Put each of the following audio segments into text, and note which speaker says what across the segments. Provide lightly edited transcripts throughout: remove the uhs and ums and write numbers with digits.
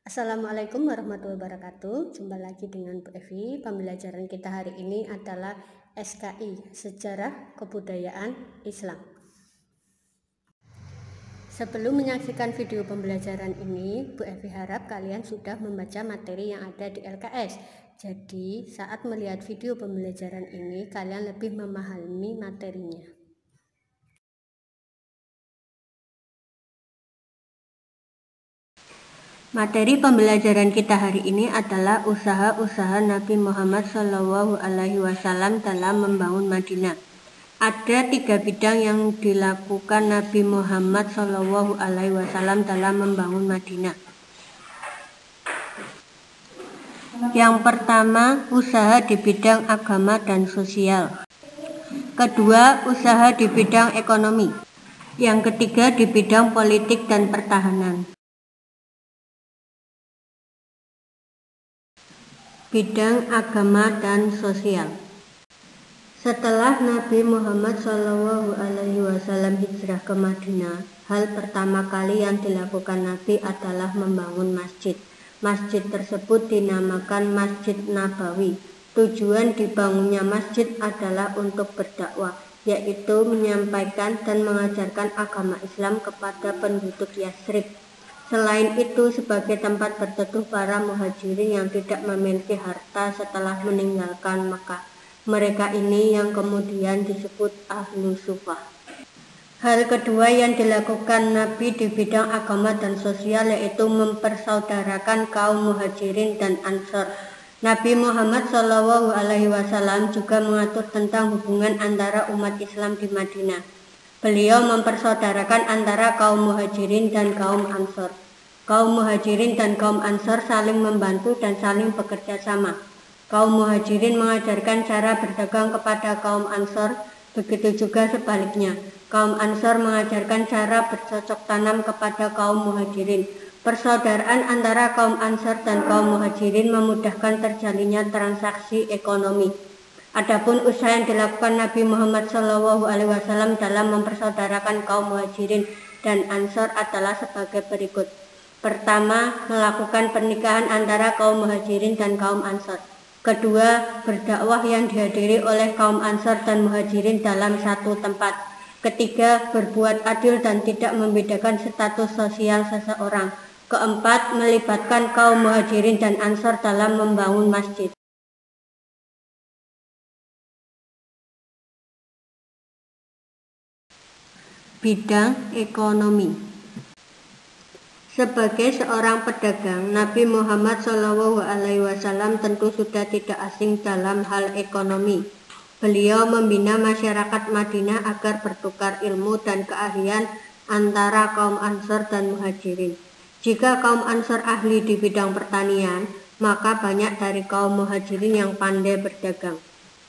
Speaker 1: Assalamualaikum warahmatullahi wabarakatuh. Jumpa lagi dengan Bu Evi. Pembelajaran kita hari ini adalah SKI, Sejarah Kebudayaan Islam. Sebelum menyaksikan video pembelajaran ini, Bu Evi harap kalian sudah membaca materi yang ada di LKS. Jadi, saat melihat video pembelajaran ini, kalian lebih memahami materinya. Materi pembelajaran kita hari ini adalah usaha-usaha Nabi Muhammad SAW dalam membangun Madinah. Ada 3 bidang yang dilakukan Nabi Muhammad SAW dalam membangun Madinah. Yang pertama, usaha di bidang agama dan sosial. Kedua, usaha di bidang ekonomi. Yang ketiga, di bidang politik dan pertahanan. Bidang agama dan sosial. Setelah Nabi Muhammad SAW hijrah ke Madinah, hal pertama kali yang dilakukan Nabi adalah membangun masjid. Masjid tersebut dinamakan Masjid Nabawi. Tujuan dibangunnya masjid adalah untuk berdakwah, yaitu menyampaikan dan mengajarkan agama Islam kepada penduduk Yathrib. Selain itu, sebagai tempat berteduh para muhajirin yang tidak memiliki harta setelah meninggalkan Mekah. Mereka ini yang kemudian disebut Ahlu Sufah. Hal kedua yang dilakukan Nabi di bidang agama dan sosial yaitu mempersaudarakan kaum muhajirin dan ansor. Nabi Muhammad SAW juga mengatur tentang hubungan antara umat Islam di Madinah. Beliau mempersaudarakan antara kaum muhajirin dan kaum ansor. Kaum muhajirin dan kaum ansor saling membantu dan saling bekerja sama. Kaum muhajirin mengajarkan cara berdagang kepada kaum ansor, begitu juga sebaliknya. Kaum ansor mengajarkan cara bercocok tanam kepada kaum muhajirin. Persaudaraan antara kaum ansor dan kaum muhajirin memudahkan terjalinnya transaksi ekonomi. Adapun usaha yang dilakukan Nabi Muhammad SAW dalam mempersaudarakan kaum muhajirin dan ansor adalah sebagai berikut. Pertama, melakukan pernikahan antara kaum muhajirin dan kaum ansor. Kedua, berdakwah yang dihadiri oleh kaum ansor dan muhajirin dalam satu tempat. Ketiga, berbuat adil dan tidak membedakan status sosial seseorang. Keempat, melibatkan kaum muhajirin dan ansor dalam membangun masjid. Bidang ekonomi. Sebagai seorang pedagang, Nabi Muhammad SAW tentu sudah tidak asing dalam hal ekonomi. Beliau membina masyarakat Madinah agar bertukar ilmu dan keahlian antara kaum ansor dan muhajirin. Jika kaum ansor ahli di bidang pertanian, maka banyak dari kaum muhajirin yang pandai berdagang.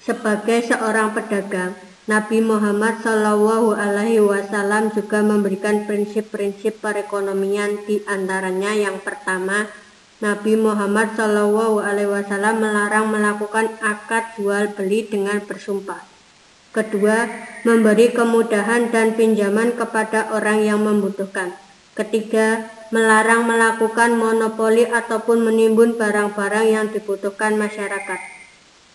Speaker 1: Sebagai seorang pedagang, Nabi Muhammad SAW juga memberikan prinsip-prinsip perekonomian, di antaranya yang pertama, Nabi Muhammad SAW melarang melakukan akad jual beli dengan bersumpah. Kedua, memberi kemudahan dan pinjaman kepada orang yang membutuhkan. Ketiga, melarang melakukan monopoli ataupun menimbun barang-barang yang dibutuhkan masyarakat.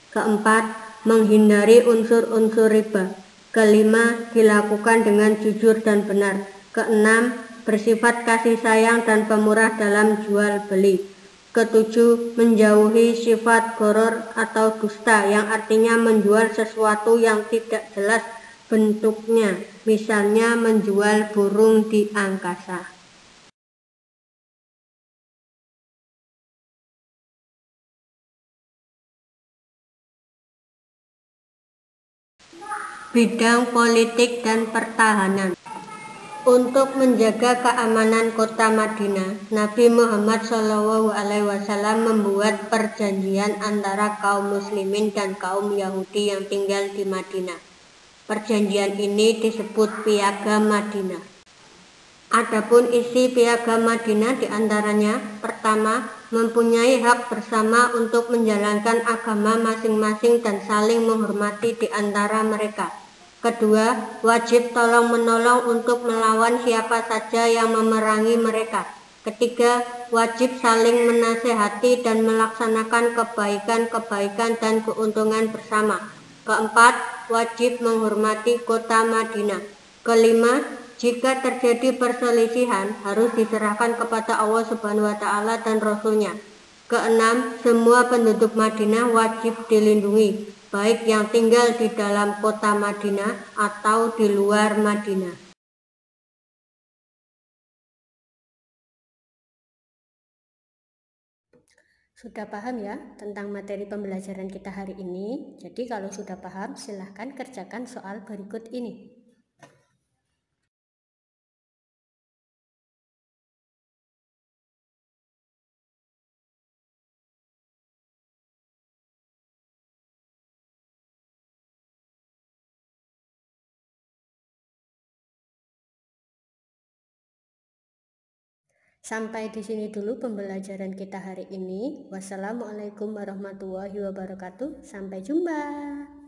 Speaker 1: Keempat, menghindari unsur-unsur riba. Kelima, dilakukan dengan jujur dan benar. Keenam, bersifat kasih sayang dan pemurah dalam jual beli. Ketujuh, menjauhi sifat gharar atau dusta, yang artinya menjual sesuatu yang tidak jelas bentuknya, misalnya menjual burung di angkasa. Bidang politik dan pertahanan. Untuk menjaga keamanan kota Madinah, Nabi Muhammad SAW membuat perjanjian antara kaum muslimin dan kaum Yahudi yang tinggal di Madinah. Perjanjian ini disebut Piagam Madinah. Adapun isi Piagam Madinah diantaranya, pertama, mempunyai hak bersama untuk menjalankan agama masing-masing dan saling menghormati di antara mereka. Kedua, wajib tolong-menolong untuk melawan siapa saja yang memerangi mereka. Ketiga, wajib saling menasehati dan melaksanakan kebaikan-kebaikan dan keuntungan bersama. Keempat, wajib menghormati kota Madinah. Kelima, jika terjadi perselisihan harus diserahkan kepada Allah Subhanahu wa Ta'ala dan Rasul-Nya. Keenam, semua penduduk Madinah wajib dilindungi, baik yang tinggal di dalam kota Madinah atau di luar Madinah. Sudah paham ya tentang materi pembelajaran kita hari ini? Jadi kalau sudah paham, silahkan kerjakan soal berikut ini. Sampai di sini dulu pembelajaran kita hari ini. Wassalamualaikum warahmatullahi wabarakatuh. Sampai jumpa.